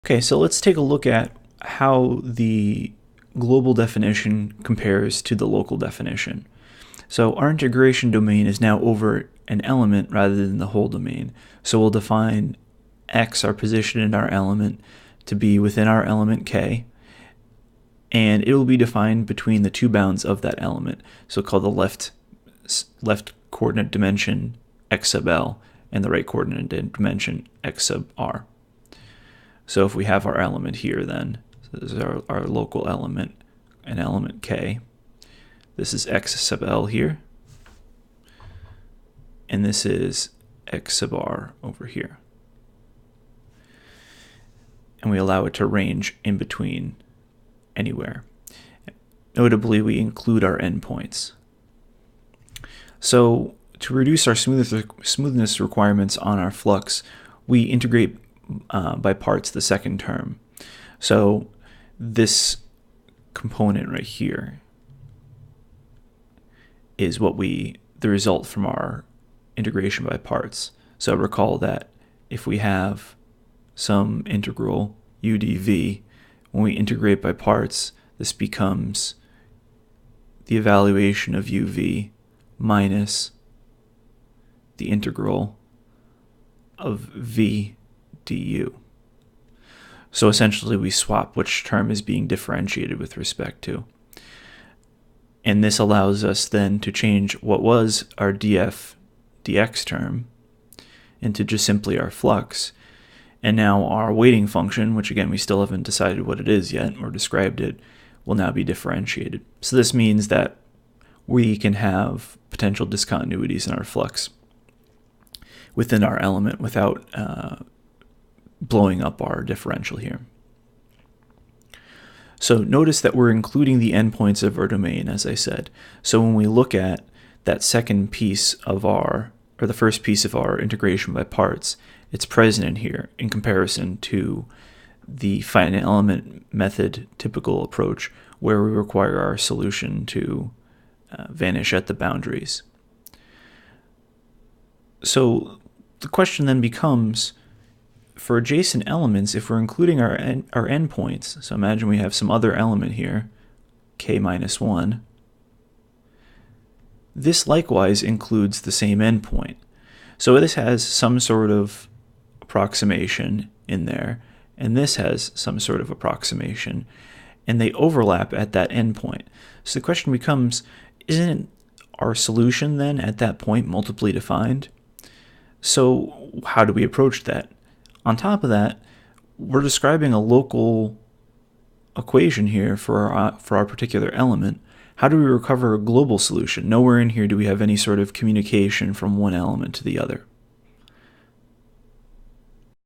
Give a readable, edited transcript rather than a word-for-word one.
Okay, so let's take a look at how the global definition compares to the local definition. So our integration domain is now over an element rather than the whole domain. So we'll define x, our position in our element, to be within our element k, and it will be defined between the two bounds of that element. So called the left coordinate dimension x sub l and the right coordinate dimension x sub r. So if we have our element here, then so this is our local element, an element k. This is x sub l here, and this is x sub r over here. And we allow it to range in between anywhere. Notably, we include our endpoints. So to reduce our smoothness requirements on our flux, we integrate by parts the second term. So this component right here is the result from our integration by parts. So recall that if we have some integral u dv, when we integrate by parts, this becomes the evaluation of uv minus the integral of v du. So essentially we swap which term is being differentiated with respect to. And this allows us then to change what was our df dx term into just simply our flux. And now our weighting function, which again we still haven't decided what it is yet or described it, will now be differentiated. So this means that we can have potential discontinuities in our flux within our element without blowing up our differential here. So notice that we're including the endpoints of our domain, as I said. So when we look at that second piece of or the first piece of our integration by parts, it's present in here in comparison to the finite element method typical approach where we require our solution to vanish at the boundaries. So the question then becomes, for adjacent elements, if we're including our endpoints, so imagine we have some other element here, k minus 1, this likewise includes the same endpoint. So this has some sort of approximation in there, and this has some sort of approximation, and they overlap at that endpoint. So the question becomes, isn't our solution then at that point multiply defined? So how do we approach that? On top of that, we're describing a local equation here for our particular element. How do we recover a global solution? Nowhere in here do we have any sort of communication from one element to the other.